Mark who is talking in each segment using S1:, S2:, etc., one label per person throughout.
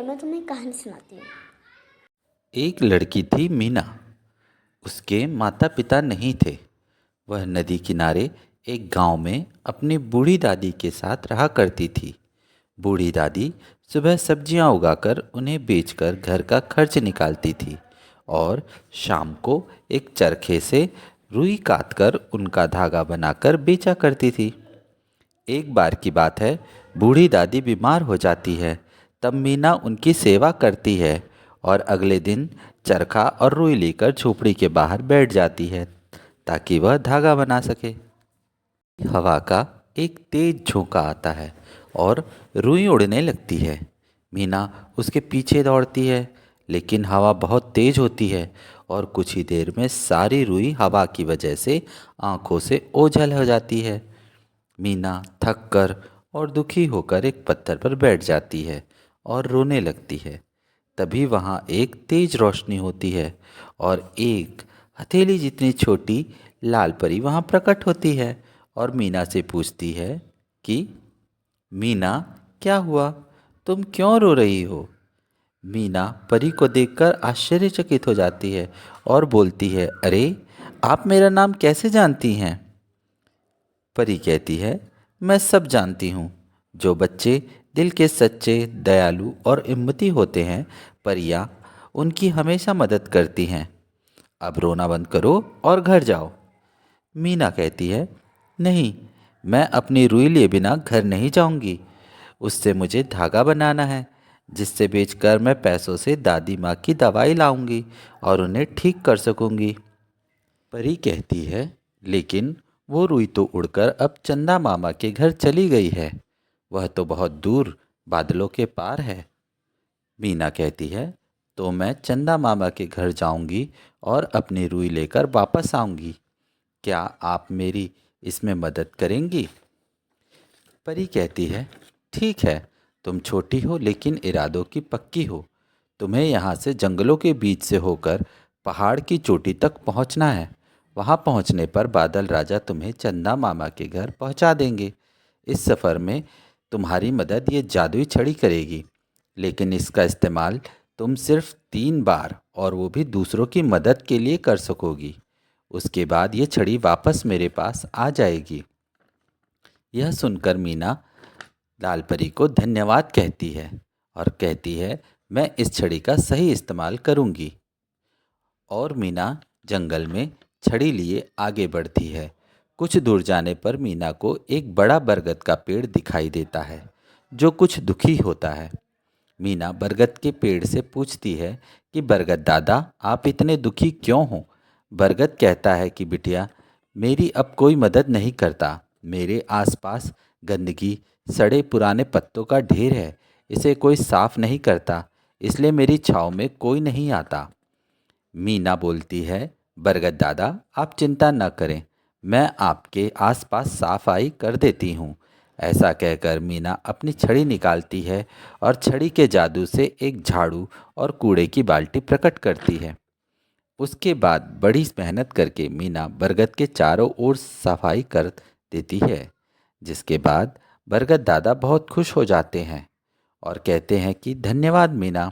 S1: मैं तुम्हें कहानी सुनाती हूँ।
S2: एक लड़की थी मीना। उसके माता पिता नहीं थे। वह नदी किनारे एक गांव में अपनी बूढ़ी दादी के साथ रहा करती थी। बूढ़ी दादी सुबह सब्जियां उगाकर उन्हें बेचकर घर का खर्च निकालती थी और शाम को एक चरखे से रुई काटकर उनका धागा बनाकर बेचा करती थी। एक बार की बात है, बूढ़ी दादी बीमार हो जाती है। तब मीना उनकी सेवा करती है और अगले दिन चरखा और रुई लेकर झोपड़ी के बाहर बैठ जाती है ताकि वह धागा बना सके। हवा का एक तेज झोंका आता है और रुई उड़ने लगती है। मीना उसके पीछे दौड़ती है, लेकिन हवा बहुत तेज होती है और कुछ ही देर में सारी रुई हवा की वजह से आंखों से ओझल हो जाती है। मीना थक कर और दुखी होकर एक पत्थर पर बैठ जाती है और रोने लगती है। तभी वहाँ एक तेज रोशनी होती है और एक हथेली जितनी छोटी लाल परी वहाँ प्रकट होती है और मीना से पूछती है कि मीना, क्या हुआ? तुम क्यों रो रही हो? मीना परी को देखकर आश्चर्यचकित हो जाती है और बोलती है, अरे, आप मेरा नाम कैसे जानती हैं? परी कहती है, मैं सब जानती हूँ। जो बच्चे दिल के सच्चे, दयालु और हिम्मती होते हैं, परियां उनकी हमेशा मदद करती हैं। अब रोना बंद करो और घर जाओ। मीना कहती है, नहीं, मैं अपनी रुई लिए बिना घर नहीं जाऊंगी। उससे मुझे धागा बनाना है, जिससे बेचकर मैं पैसों से दादी माँ की दवाई लाऊंगी और उन्हें ठीक कर सकूंगी। परी कहती है, लेकिन वो रुई तो उड़कर अब चंदा मामा के घर चली गई है। वह तो बहुत दूर बादलों के पार है। मीना कहती है, तो मैं चंदा मामा के घर जाऊंगी और अपनी रुई लेकर वापस आऊंगी। क्या आप मेरी इसमें मदद करेंगी? परी कहती है, ठीक है, तुम छोटी हो लेकिन इरादों की पक्की हो। तुम्हें यहाँ से जंगलों के बीच से होकर पहाड़ की चोटी तक पहुँचना है। वहाँ पहुँचने पर बादल राजा तुम्हें चंदा मामा के घर पहुँचा देंगे। इस सफ़र में तुम्हारी मदद ये जादुई छड़ी करेगी, लेकिन इसका इस्तेमाल तुम सिर्फ 3 बार और वो भी दूसरों की मदद के लिए कर सकोगी। उसके बाद ये छड़ी वापस मेरे पास आ जाएगी। यह सुनकर मीना लाल परी को धन्यवाद कहती है और कहती है, मैं इस छड़ी का सही इस्तेमाल करूंगी। और मीना जंगल में छड़ी लिए आगे बढ़ती है। कुछ दूर जाने पर मीना को एक बड़ा बरगद का पेड़ दिखाई देता है, जो कुछ दुखी होता है। मीना बरगद के पेड़ से पूछती है कि बरगद दादा, आप इतने दुखी क्यों हो? बरगद कहता है कि बिटिया, मेरी अब कोई मदद नहीं करता। मेरे आसपास गंदगी, सड़े पुराने पत्तों का ढेर है। इसे कोई साफ नहीं करता, इसलिए मेरी छाँव में कोई नहीं आता। मीना बोलती है, बरगद दादा, आप चिंता न करें, मैं आपके आसपास सफाई कर देती हूँ। ऐसा कहकर मीना अपनी छड़ी निकालती है और छड़ी के जादू से एक झाड़ू और कूड़े की बाल्टी प्रकट करती है। उसके बाद बड़ी मेहनत करके मीना बरगद के चारों ओर सफाई कर देती है, जिसके बाद बरगद दादा बहुत खुश हो जाते हैं और कहते हैं कि धन्यवाद मीना,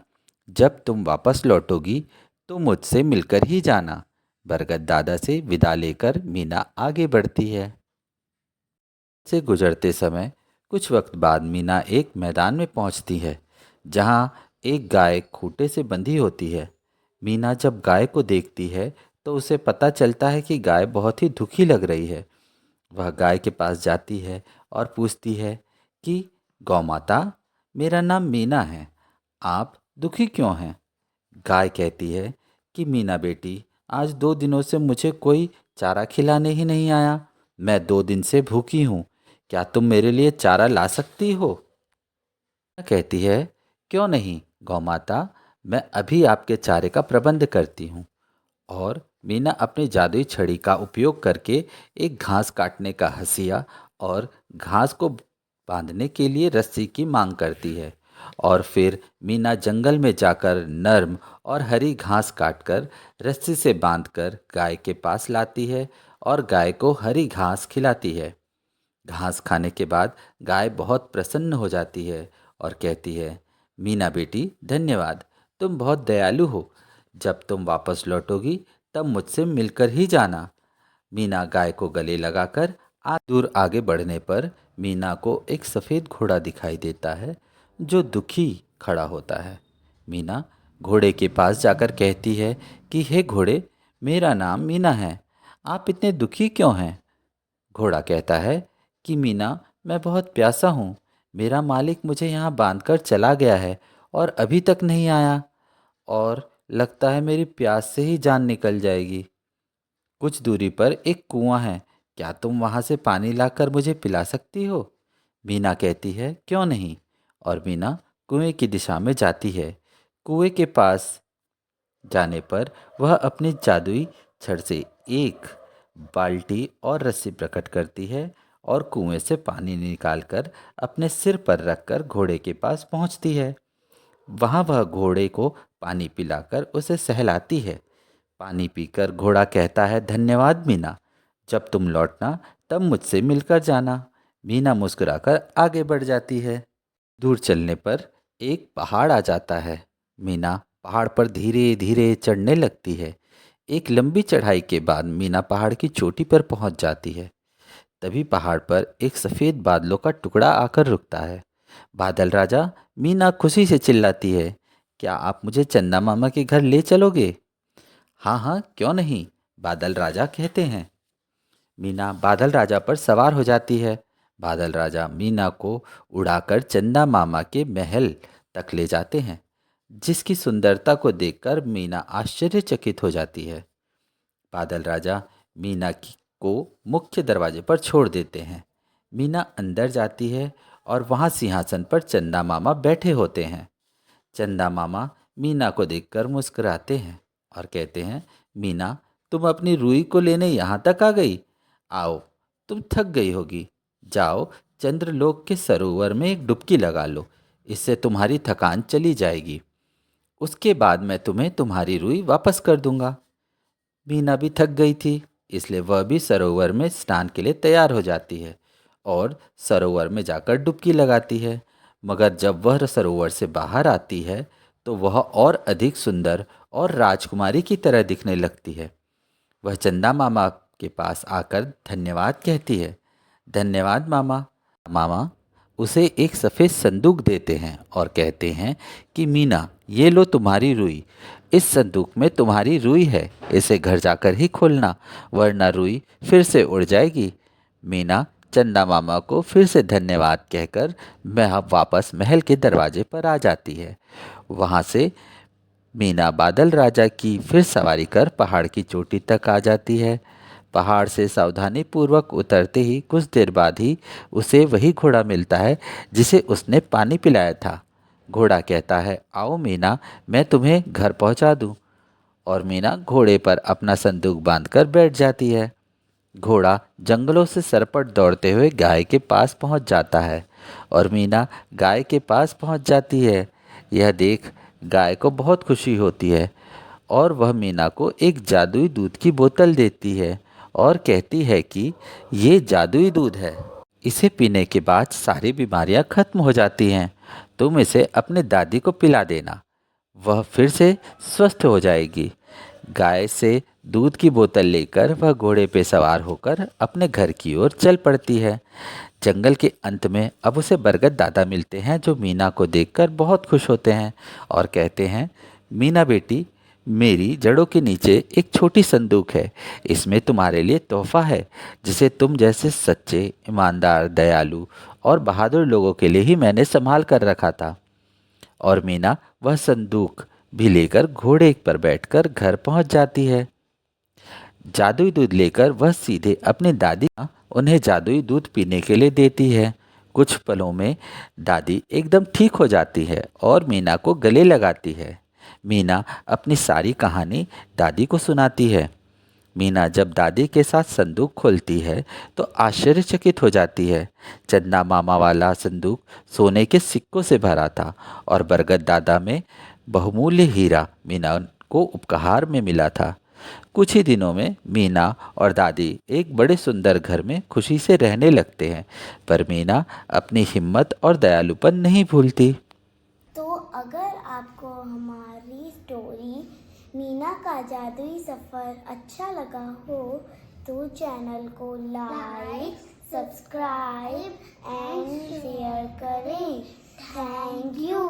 S2: जब तुम वापस लौटोगी तो मुझसे मिलकर ही जाना। बरगद दादा से विदा लेकर मीना आगे बढ़ती है। से गुजरते समय कुछ वक्त बाद मीना एक मैदान में पहुंचती है, जहां एक गाय खूंटे से बंधी होती है। मीना जब गाय को देखती है तो उसे पता चलता है कि गाय बहुत ही दुखी लग रही है। वह गाय के पास जाती है और पूछती है कि गौ माता, मेरा नाम मीना है, आप दुखी क्यों हैं? गाय कहती है कि मीना बेटी, आज 2 दिनों से मुझे कोई चारा खिलाने ही नहीं आया। मैं 2 दिन से भूखी हूँ। क्या तुम मेरे लिए चारा ला सकती हो? कहती है, क्यों नहीं गौ माता, मैं अभी आपके चारे का प्रबंध करती हूँ। और मीना अपनी जादुई छड़ी का उपयोग करके एक घास काटने का हंसिया और घास को बांधने के लिए रस्सी की मांग करती है। और फिर मीना जंगल में जाकर नर्म और हरी घास काटकर रस्सी से बांधकर गाय के पास लाती है और गाय को हरी घास खिलाती है। घास खाने के बाद गाय बहुत प्रसन्न हो जाती है और कहती है, मीना बेटी धन्यवाद, तुम बहुत दयालु हो। जब तुम वापस लौटोगी तब मुझसे मिलकर ही जाना। मीना गाय को गले लगाकर दूर आगे बढ़ने पर मीना को एक सफ़ेद घोड़ा दिखाई देता है जो दुखी खड़ा होता है। मीना घोड़े के पास जाकर कहती है कि हे घोड़े, मेरा नाम मीना है, आप इतने दुखी क्यों हैं? घोड़ा कहता है कि मीना, मैं बहुत प्यासा हूँ, मेरा मालिक मुझे यहाँ बांधकर चला गया है और अभी तक नहीं आया, और लगता है मेरी प्यास से ही जान निकल जाएगी। कुछ दूरी पर एक कुआं है, क्या तुम वहाँ से पानी लाकर मुझे पिला सकती हो? मीना कहती है क्यों नहीं, और मीना कुएं की दिशा में जाती है। कुएं के पास जाने पर वह अपनी जादुई छड़ से एक बाल्टी और रस्सी प्रकट करती है और कुएं से पानी निकालकर अपने सिर पर रखकर घोड़े के पास पहुंचती है। वहां वह घोड़े को पानी पिलाकर उसे सहलाती है। पानी पीकर घोड़ा कहता है धन्यवाद मीना, जब तुम लौटना तब मुझसे मिलकर जाना। मीना मुस्कुराकर आगे बढ़ जाती है। दूर चलने पर एक पहाड़ आ जाता है। मीना पहाड़ पर धीरे धीरे चढ़ने लगती है। एक लंबी चढ़ाई के बाद मीना पहाड़ की चोटी पर पहुंच जाती है। तभी पहाड़ पर एक सफ़ेद बादलों का टुकड़ा आकर रुकता है। बादल राजा, मीना खुशी से चिल्लाती है, क्या आप मुझे चंदा मामा के घर ले चलोगे? हाँ हाँ, क्यों नहीं, बादल राजा कहते हैं। मीना बादल राजा पर सवार हो जाती है। बादल राजा मीना को उड़ाकर चंदा मामा के महल तक ले जाते हैं, जिसकी सुंदरता को देखकर मीना आश्चर्यचकित हो जाती है। बादल राजा को मुख्य दरवाजे पर छोड़ देते हैं। मीना अंदर जाती है और वहाँ सिंहासन पर चंदा मामा बैठे होते हैं। चंदा मामा मीना को देखकर मुस्कुराते हैं और कहते हैं, मीना, तुम अपनी रूही को लेने यहाँ तक आ गई। आओ, तुम थक गई होगी, जाओ चंद्रलोक के सरोवर में एक डुबकी लगा लो, इससे तुम्हारी थकान चली जाएगी। उसके बाद मैं तुम्हें तुम्हारी रूही वापस कर दूंगा। मीना भी थक गई थी, इसलिए वह भी सरोवर में स्नान के लिए तैयार हो जाती है और सरोवर में जाकर डुबकी लगाती है। मगर जब वह सरोवर से बाहर आती है तो वह और अधिक सुंदर और राजकुमारी की तरह दिखने लगती है। वह चंदा मामा के पास आकर धन्यवाद कहती है। धन्यवाद मामा। मामा उसे एक सफ़ेद संदूक देते हैं और कहते हैं कि मीना, ये लो तुम्हारी रुई, इस संदूक में तुम्हारी रुई है, इसे घर जाकर ही खोलना, वरना रुई फिर से उड़ जाएगी। मीना चंदा मामा को फिर से धन्यवाद कहकर वापस महल के दरवाजे पर आ जाती है। वहाँ से मीना बादल राजा की फिर सवारी कर पहाड़ की चोटी तक आ जाती है। पहाड़ से सावधानीपूर्वक उतरते ही कुछ देर बाद ही उसे वही घोड़ा मिलता है जिसे उसने पानी पिलाया था। घोड़ा कहता है, आओ मीना, मैं तुम्हें घर पहुंचा दूं। और मीना घोड़े पर अपना संदूक बांधकर बैठ जाती है। घोड़ा जंगलों से सरपट दौड़ते हुए गाय के पास पहुंच जाता है और मीना गाय के पास पहुंच जाती है। यह देख गाय को बहुत खुशी होती है और वह मीना को एक जादुई दूध की बोतल देती है और कहती है कि ये जादुई दूध है, इसे पीने के बाद सारी बीमारियां खत्म हो जाती हैं, तुम इसे अपने दादी को पिला देना, वह फिर से स्वस्थ हो जाएगी। गाय से दूध की बोतल लेकर वह घोड़े पे सवार होकर अपने घर की ओर चल पड़ती है। जंगल के अंत में अब उसे बरगद दादा मिलते हैं, जो मीना को देखकर बहुत खुश होते हैं और कहते हैं, मीना बेटी, मेरी जड़ों के नीचे एक छोटी संदूक है, इसमें तुम्हारे लिए तोहफा है जिसे तुम जैसे सच्चे, ईमानदार, दयालु और बहादुर लोगों के लिए ही मैंने संभाल कर रखा था। और मीना वह संदूक भी लेकर घोड़े पर बैठकर घर पहुंच जाती है। जादुई दूध लेकर वह सीधे अपनी दादी उन्हें जादुई दूध पीने के लिए देती है। कुछ पलों में दादी एकदम ठीक हो जाती है और मीना को गले लगाती है। मीना अपनी सारी कहानी दादी को सुनाती है। मीना जब दादी के साथ संदूक खोलती है तो आश्चर्यचकित हो जाती है। चंदा मामा वाला संदूक सोने के सिक्कों से भरा था और बरगद दादा में बहुमूल्य हीरा मीना को उपहार में मिला था। कुछ ही दिनों में मीना और दादी एक बड़े सुंदर घर में खुशी से रहने लगते हैं, पर मीना अपनी हिम्मत और दयालुपन नहीं भूलती।
S1: तो हमारी स्टोरी मीना का जादुई सफ़र अच्छा लगा हो तो चैनल को लाइक, सब्सक्राइब एंड शेयर करें। Thank you.